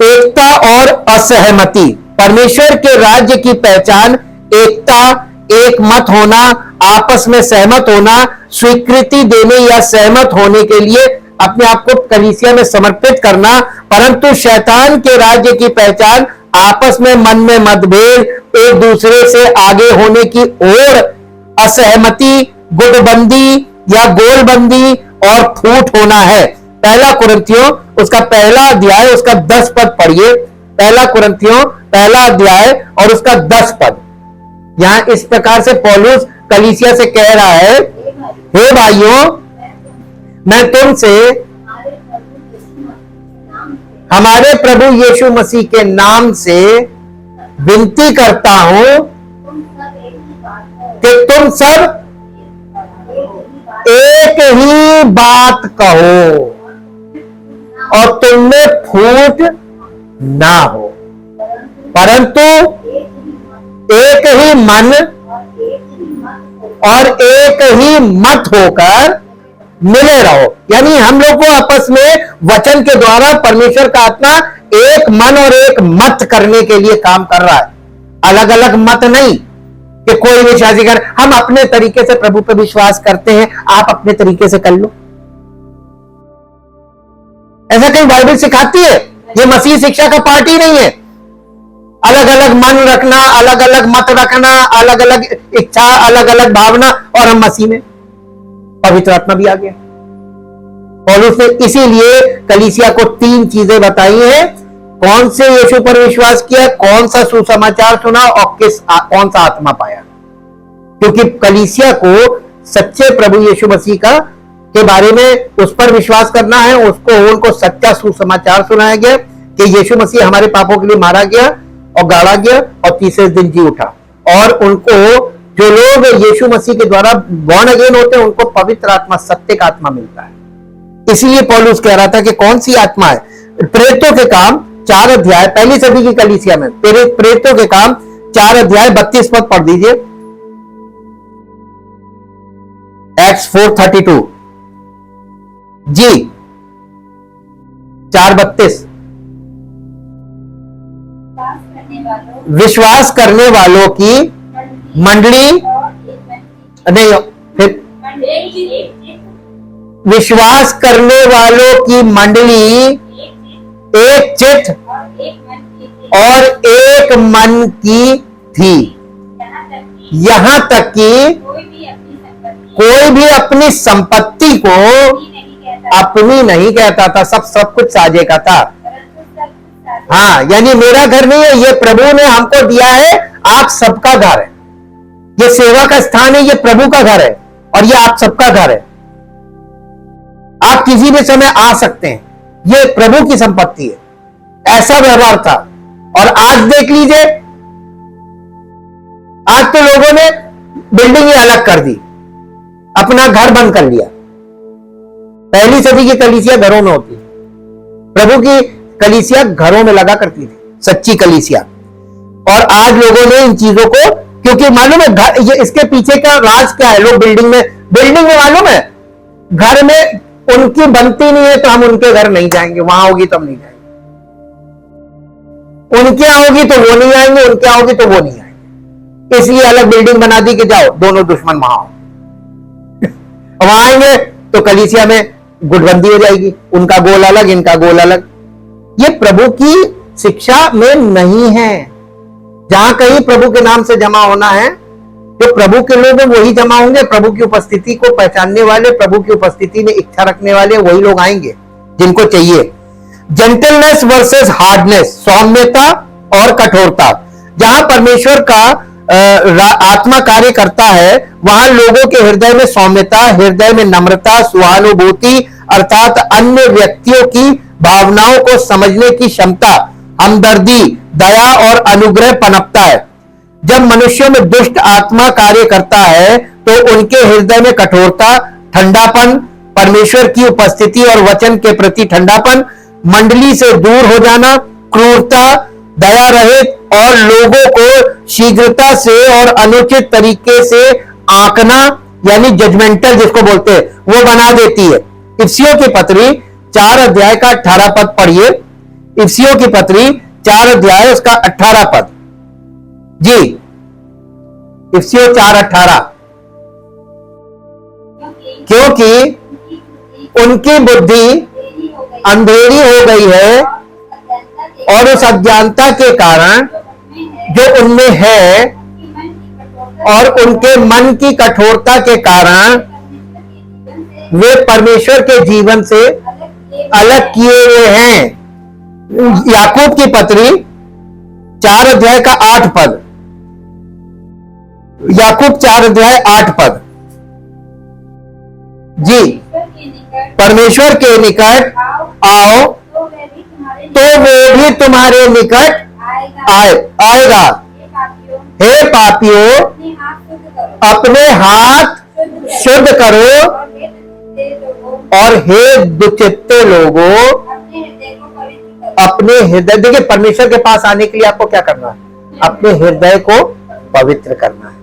Speaker 1: एकता और असहमति। परमेश्वर के राज्य की पहचान एकता, एक मत होना, आपस में सहमत होना, स्वीकृति देने या सहमत होने के लिए अपने आप को कलीसिया में समर्पित करना। परंतु शैतान के राज्य की पहचान आपस में मन में मतभेद, एक दूसरे से आगे होने की ओर असहमति, गुटबंदी या गोलबंदी और फूट होना है। पहला कुरिन्थियों उसका पहला अध्याय उसका 10 पद पढ़िए। पहला कुरिन्थियों पहला अध्याय और उसका 10 पद। यहां इस प्रकार से पौलुस कलीसिया से कह रहा है, हे भाइयों, मैं तुमसे हमारे प्रभु यीशु मसीह के नाम से विनती करता हूं कि तुम सब एक ही बात कहो और तुमने फूट ना हो, परंतु एक ही मन और एक ही मत होकर मिले रहो। यानी हम लोग को आपस में वचन के द्वारा परमेश्वर का आत्मा एक मन और एक मत करने के लिए काम कर रहा है। अलग अलग मत नहीं कि कोई विश्वासी कर, हम अपने तरीके से प्रभु पर विश्वास करते हैं, आप अपने तरीके से कर लो। ऐसा कहीं बाइबल सिखाती है? ये मसीह शिक्षा का पार्ट ही नहीं है। अलग अलग मन रखना, अलग अलग मत रखना, अलग अलग इच्छा, अलग अलग भावना, और हम मसीह में, पवित्र आत्मा भी आ गया। पौलुस ने इसीलिए कलीसिया को 3 चीजें बताई हैं, कौन से यीशु पर विश्वास किया, कौन सा सुसमाचार सुना और कौन सा आत्मा पाया। क्योंकि कलीसिया को सच्चे प्रभु यीशु मसीह का के बारे में उस पर विश्वास करना है, उनको सच्चा सुसमाचार सुनाया गया कि यीशु मसीह हमारे पापों के लिए मारा गया और गाड़ा गया और तीसरे दिन जी उठा। और उनको, जो लोग यीशु मसीह के द्वारा बॉर्न अगेन होते हैं, उनको पवित्र आत्मा, सत्य का आत्मा मिलता है। इसीलिए पौलुस कह रहा था कि कौन सी आत्मा है। प्रेरितों के काम 4 अध्याय, पहली सदी की कलीसिया में प्रेरितों के काम 4 अध्याय 32 पद पढ़ दीजिए। एक्ट्स 4:32 जी 4:32। विश्वास करने वालों की मंडली नहीं, फिर विश्वास करने वालों की मंडली एक चित्त और एक मन की थी, यहां तक कि कोई भी अपनी संपत्ति को अपनी नहीं कहता था, सब कुछ साझे का था। हाँ, यानी मेरा घर नहीं है, ये प्रभु ने हमको दिया है, आप सबका घर है। ये सेवा का स्थान है, ये प्रभु का घर है और ये आप सबका घर है। आप किसी भी समय आ सकते हैं, ये प्रभु की संपत्ति है। ऐसा व्यवहार था। और आज देख लीजिए, आज तो लोगों ने बिल्डिंग ही अलग कर दी, अपना घर बंद कर लिया। पहली सदी की कलीसिया घरों में होती, प्रभु की कलीसिया घरों में लगा करती थी, सच्ची कलीसिया। और आज लोगों ने इन चीजों को, क्योंकि मालूम है घर, ये इसके पीछे का राज क्या है। लोग बिल्डिंग में मालूम है, घर में उनकी बनती नहीं है तो हम उनके घर नहीं जाएंगे, वहां होगी तो हम नहीं जाएंगे। उनके यहाँ होगी तो वो नहीं आएंगे, उनके यहाँ होगी तो वो नहीं आएंगे। इसलिए अलग बिल्डिंग बना दी कि जाओ दोनों दुश्मन वहां वहां आएंगे तो कलीसिया में गुटबंदी हो जाएगी, उनका गोल अलग इनका गोल अलग। ये प्रभु की शिक्षा में नहीं है। जहां कहीं प्रभु के नाम से जमा होना है, जो प्रभु के लोग हैं वही जमा होंगे। प्रभु की उपस्थिति को पहचानने वाले, प्रभु की उपस्थिति में इच्छा रखने वाले वही लोग आएंगे जिनको चाहिए। जेंटलनेस वर्सेस हार्डनेस, सौम्यता और कठोरता। जहां परमेश्वर का आत्मा कार्य करता है वहां लोगों के हृदय में सौम्यता, हृदय में नम्रता, सहानुभूति अर्थात अन्य व्यक्तियों की भावनाओं को समझने की क्षमता, हमदर्दी, दया और अनुग्रह पनपता है। जब मनुष्यों में दुष्ट आत्मा कार्य करता है तो उनके हृदय में कठोरता, ठंडापन, परमेश्वर की उपस्थिति और वचन के प्रति ठंडापन, मंडली से दूर हो जाना, क्रूरता, दया रहित और लोगों को शीघ्रता से और अनुचित तरीके से आंकना यानी जजमेंटल जिसको बोलते हैं वो बना देती है। इफिसियों की पत्री 4 अध्याय का 18 पद पढ़िए। इफिसियों की पत्री 4 अध्याय उसका 18 पद जी। इफिसियों 4:18, क्योंकि उनकी बुद्धि अंधेरी हो गई है और उस अज्ञानता के कारण जो उनमें है और उनके मन की कठोरता के कारण वे परमेश्वर के जीवन से अलग किए हुए हैं। याकूब की पत्री 4 अध्याय का 8 पद, याकूब 4 अध्याय 8 पद जी। परमेश्वर के निकट आओ तो वे भी तुम्हारे निकट आएगा। हे पापियों, अपने हाथ शुद्ध करो और हे दुचित्ते लोगों अपने हृदय, देखिए परमेश्वर के पास आने के लिए आपको क्या करना है? अपने हृदय को पवित्र करना है,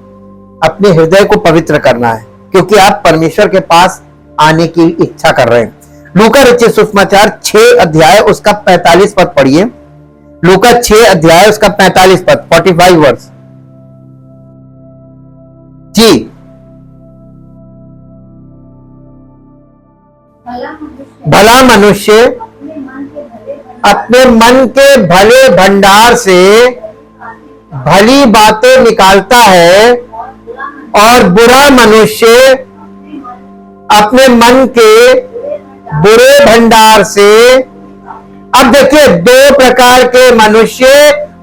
Speaker 1: अपने हृदय को पवित्र करना है, क्योंकि आप परमेश्वर के पास आने की इच्छा कर रहे हैं। लूका रचित सुसमाचार 6 अध्याय उसका 45 पद पढ़िए। लूका 6 अध्याय उसका 45 पद, 45 वर्ष जी। भला मनुष्य अपने मन के भले भंडार से भली बातें निकालता है और बुरा मनुष्य अपने मन के बुरे भंडार से। अब देखिए, 2 प्रकार के मनुष्य,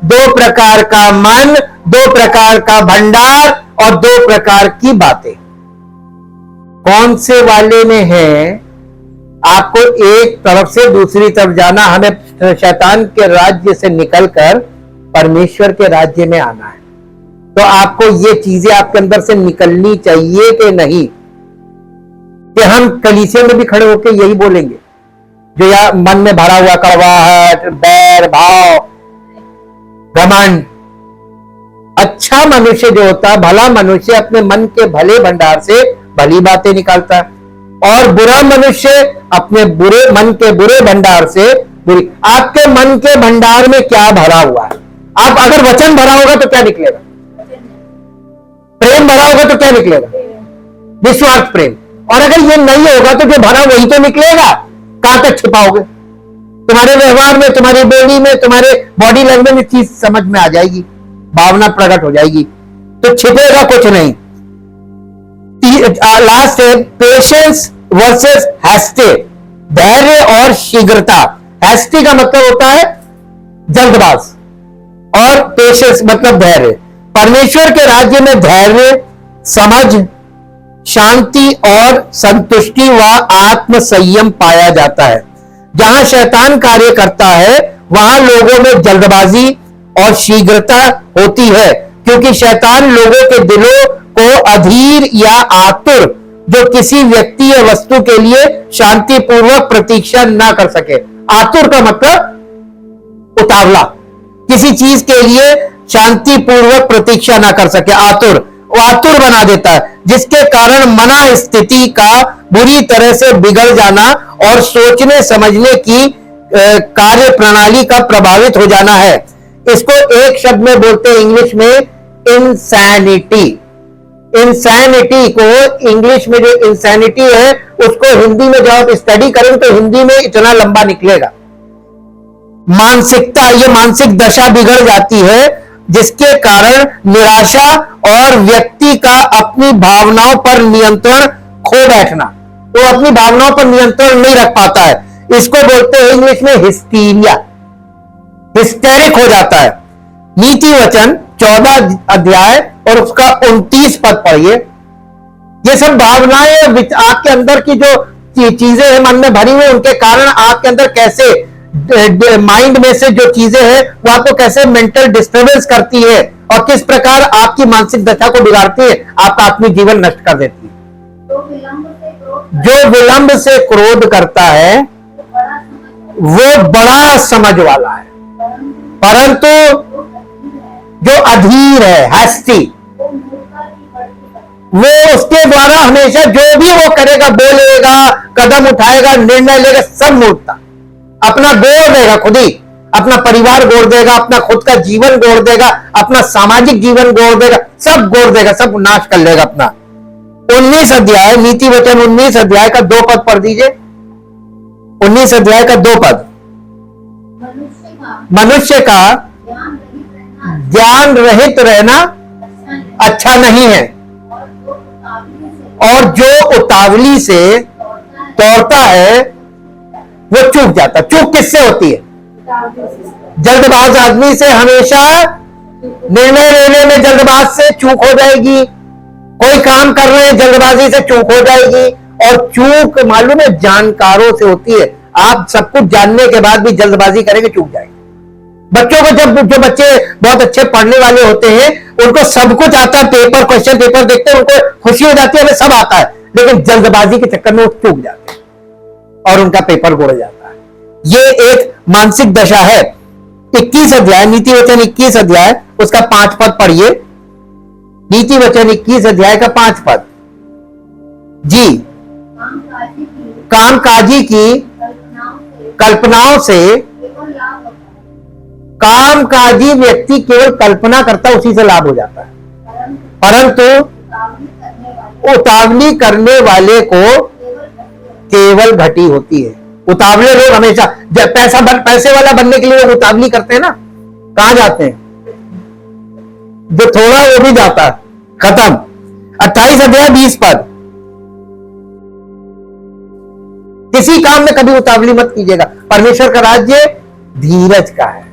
Speaker 1: 2 प्रकार का मन, 2 प्रकार का भंडार और 2 प्रकार की बातें। कौन से वाले में है? आपको एक तरफ से दूसरी तरफ जाना, हमें शैतान के राज्य से निकलकर परमेश्वर के राज्य में आना है। तो आपको ये चीजें आपके अंदर से निकलनी चाहिए कि नहीं, कि हम कलीसिया में भी खड़े होकर यही बोलेंगे जो या मन में भरा हुआ कड़वाहट, बैर भाव, घमंड। अच्छा मनुष्य जो होता है, भला मनुष्य अपने मन के भले भंडार से भली बातें निकालता है और बुरा मनुष्य अपने बुरे मन के बुरे भंडार से बुरी। आपके मन के भंडार में क्या भरा हुआ है? आप अगर वचन भरा होगा तो क्या निकलेगा? प्रेम भरा होगा तो क्या निकलेगा? निस्वार्थ प्रेम। और अगर ये नहीं होगा तो जो भरा वही तो निकलेगा। कहां तक छिपाओगे? तुम्हारे व्यवहार में, तुम्हारी बोली में, तुम्हारे बॉडी लैंग्वेज में चीज समझ में आ जाएगी, भावना प्रकट हो जाएगी, तो छिपेगा कुछ नहीं। लास्ट है पेशेंस वर्सेस हैस्टे, धैर्य और शीघ्रता। हैस्टी का मतलब होता है जल्दबाज और पेशेंस मतलब धैर्य। परमेश्वर के राज्य में धैर्य, समझ, शांति और संतुष्टि व आत्म संयम पाया जाता है। जहां शैतान कार्य करता है वहां लोगों में जल्दबाजी और शीघ्रता होती है, क्योंकि शैतान लोगों के दिलों को अधीर या आतुर, जो किसी व्यक्ति या वस्तु के लिए शांतिपूर्वक प्रतीक्षा ना कर सके। आतुर का मतलब उतावला, किसी चीज के लिए शांतिपूर्वक प्रतीक्षा ना कर सके, आतुर बना देता है, जिसके कारण मना स्थिति का बुरी तरह से बिगड़ जाना और सोचने समझने की कार्य प्रणाली का प्रभावित हो जाना है। इसको एक शब्द में बोलते हैं इंग्लिश में इंसैनिटी। इंसैनिटी को इंग्लिश में जो इंसैनिटी है उसको हिंदी में जब आप स्टडी करें तो हिंदी में इतना लंबा निकलेगा। मानसिकता, ये मानसिक दशा बिगड़ जाती है जिसके कारण निराशा और व्यक्ति का अपनी भावनाओं पर नियंत्रण खो बैठना, वो अपनी भावनाओं पर नियंत्रण नहीं रख पाता है। इसको बोलते हैं इंग्लिश में हिस्टीरिया, हिस्टेरिक हो जाता है। नीति वचन 14 अध्याय और उसका 29 पद पढ़िए। ये सब भावनाएं आपके अंदर की जो चीजें हैं मन में भरी हुई, उनके कारण आपके अंदर कैसे माइंड में से जो चीजें हैं वो आपको कैसे मेंटल डिस्टर्बेंस करती है और किस प्रकार आपकी मानसिक दशा को बिगाड़ती है, आपका आत्मिक जीवन नष्ट कर देती है। जो विलंब से क्रोध करता है वो बड़ा समझ वाला है, परंतु जो अधीर है, हैस्टी, वो उसके द्वारा हमेशा जो भी वो करेगा, बोलेगा, कदम उठाएगा, निर्णय लेगा, सब मूर्खता। अपना गोड़ देगा, खुद ही अपना परिवार गोड़ देगा, अपना खुद का जीवन गोड़ देगा, अपना सामाजिक जीवन गोड़ देगा, सब गोड़ देगा, सब नाश कर लेगा अपना। 19 अध्याय, नीति वचन 19 अध्याय का 2 पद पढ़ दीजिए। 19 अध्याय का 2 पद। मनुष्य का ज्ञान रहित रहना अच्छा नहीं है, और जो उतावली से दौड़ता है वो चूक जाता है। चूक किससे होती है? जल्दबाज आदमी से हमेशा निर्णय लेने में जल्दबाज से चूक हो जाएगी। कोई काम कर रहे हैं, जल्दबाजी से चूक हो जाएगी। और चूक मालूम है जानकारों से होती है। आप सब कुछ जानने के बाद भी जल्दबाजी करेंगे, चूक जाएंगे। बच्चों को जब जो बच्चे बहुत अच्छे पढ़ने वाले होते हैं उनको सब कुछ आता है, पेपर क्वेश्चन पेपर देखते हैं उनको खुशी हो जाती है, हमें सब आता है, लेकिन जल्दबाजी के चक्कर में वो चूक जाते हैं और उनका पेपर गोड़ जाता है। ये एक मानसिक दशा है। 21 अध्याय, नीति वचन 21 अध्याय उसका 5 पद पढ़िए। नीति वचन 21 अध्याय का 5 पद। जी, कामकाजी की कल्पनाओं से, कामकाजी व्यक्ति केवल कल्पना करता है, उसी से लाभ हो जाता है, परंतु उतावली करने वाले को केवल घटी होती है। उतावले लोग हमेशा पैसे वाला बनने के लिए लोग उतावली करते हैं ना, कहां जाते हैं? जो थोड़ा वो भी जाता है, खत्म। 28 अध्याय 20 पद। किसी काम में कभी उतावली मत कीजिएगा। परमेश्वर का राज्य धीरज का है।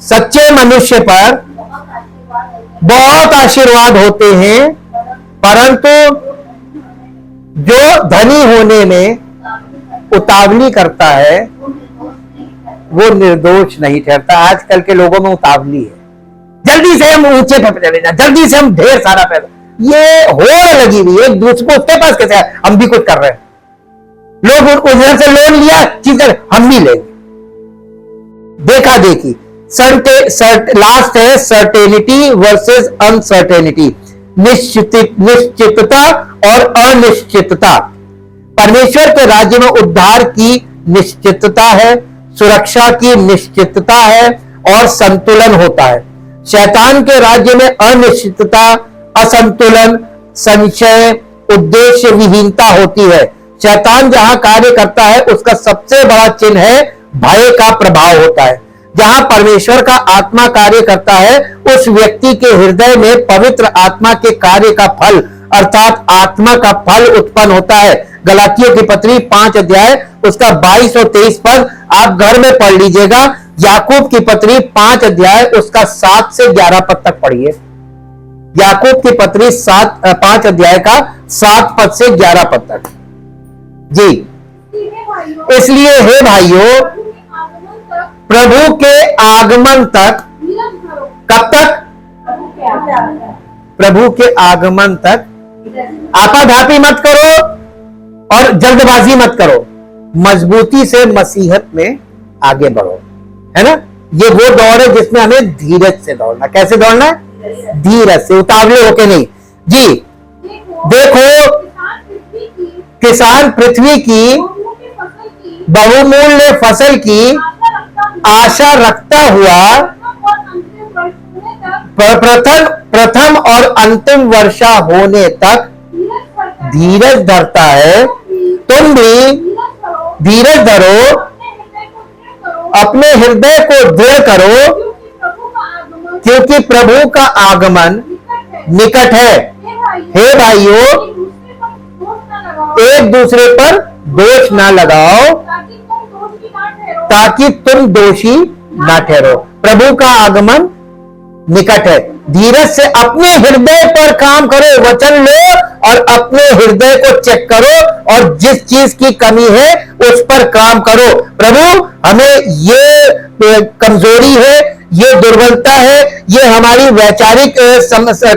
Speaker 1: सच्चे मनुष्य पर बहुत आशीर्वाद होते हैं, परंतु जो धनी होने में उतावली करता है वो निर्दोष नहीं ठहरता। आजकल के लोगों में उतावली है, जल्दी से हम ऊंचे पे चले जाए, जल्दी से हम ढेर सारा पैसा, ये होड़ लगी हुई है। दूसरे उसके पास कैसे है, हम भी कुछ कर रहे हैं। लोग उधर से लोन लिया, चीज हम भी लेंगे, देखा देखी। लास्ट है सर्टेनिटी वर्सेस अनसर्टेनिटी, निश्चितता और अनिश्चितता। परमेश्वर के राज्य में उद्धार की निश्चितता है, सुरक्षा की निश्चितता है और संतुलन होता है। शैतान के राज्य में अनिश्चितता, असंतुलन, संशय, उद्देश्य विहीनता होती है। शैतान जहां कार्य करता है उसका सबसे बड़ा चिन्ह है भय का प्रभाव होता है। जहां परमेश्वर का आत्मा कार्य करता है उस व्यक्ति के हृदय में पवित्र आत्मा के कार्य का फल अर्थात आत्मा का फल उत्पन्न होता है। गलातियों की पत्री 5 अध्याय उसका 22 और 23 पद आप घर में पढ़ लीजिएगा। याकूब की पत्री 5 अध्याय उसका 7 से 11 पद तक पढ़िए। याकूब की पत्री 5 अध्याय का 7 पद से 11 पद तक। जी, इसलिए हे भाइयों, प्रभु के आगमन तक, कब तक? प्रभु के आगमन तक आपाधापी मत करो और जल्दबाजी मत करो, मजबूती से मसीहत में आगे बढ़ो, है ना। ये वो दौड़ है जिसमें हमें धीरज से दौड़ना। कैसे दौड़ना है? धीरज से, उतावले होके नहीं। जी, देखो किसान पृथ्वी की बहुमूल्य फसल की आशा रखता हुआ प्रथम और अंतिम वर्षा होने तक धीरज धरता है, तुम भी धीरज धरो, अपने हृदय को दृढ़ करो, क्योंकि प्रभु का आगमन निकट है। हे भाइयों, एक दूसरे पर दोष ना लगाओ ताकि तुम दोषी ना ठहरो। प्रभु का आगमन निकट है। धीरज से अपने हृदय पर काम करो, वचन लो और अपने हृदय को चेक करो और जिस चीज की कमी है उस पर काम करो। प्रभु, हमें ये कमजोरी है, ये दुर्बलता है, ये हमारी वैचारिक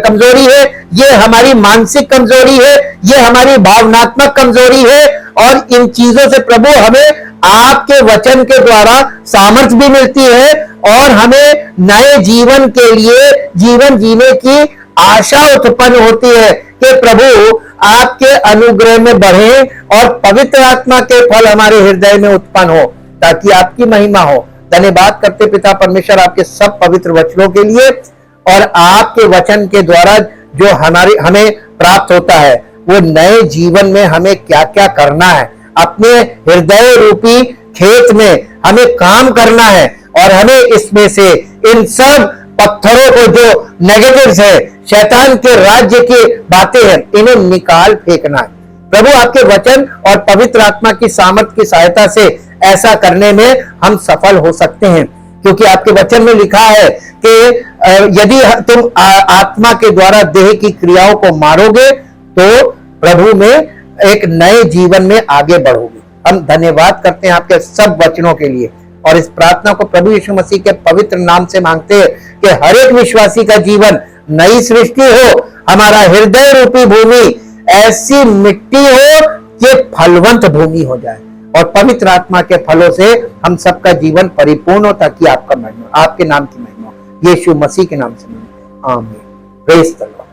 Speaker 1: कमजोरी है, ये हमारी मानसिक कमजोरी है, ये हमारी भावनात्मक कमजोरी है, और इन चीजों से प्रभु हमें आपके वचन के द्वारा सामर्थ्य भी मिलती है और हमें नए जीवन के लिए जीवन जीने की आशा उत्पन्न होती है कि प्रभु आपके अनुग्रह में बढ़े और पवित्र आत्मा के फल हमारे हृदय में उत्पन्न हो ताकि आपकी महिमा हो। धन्यवाद करते पिता परमेश्वर आपके सब पवित्र वचनों के लिए, और आपके वचन के द्वारा जो हमें प्राप्त होता है वो नए जीवन में हमें क्या क्या करना है, अपने हृदय रूपी खेत में हमें काम करना है और हमें इसमें से इन सब पत्थरों को जो नेगेटिव्स है, शैतान के राज्य की बातें हैं, इन्हें निकाल फेंकना है। प्रभु आपके वचन और पवित्र आत्मा की सामर्थ की सहायता से ऐसा करने में हम सफल हो सकते हैं, क्योंकि आपके वचन में लिखा है कि यदि तुम आत्मा के द्वारा देह की क्रियाओं को मारोगे तो प्रभु में एक नए जीवन में आगे बढ़ोगे। हम धन्यवाद करते हैं आपके सब वचनों के लिए और इस प्रार्थना को प्रभु यीशु मसीह के पवित्र नाम से मांगते हैं कि हर एक विश्वासी का जीवन नई सृष्टि हो, हमारा हृदय रूपी भूमि ऐसी मिट्टी हो कि फलवंत भूमि हो जाए और पवित्र आत्मा के फलों से हम सबका जीवन परिपूर्ण हो ताकि आपका महिमा, आपके नाम की महिमा, यीशु मसीह के नाम से आमीन। Praise the Lord.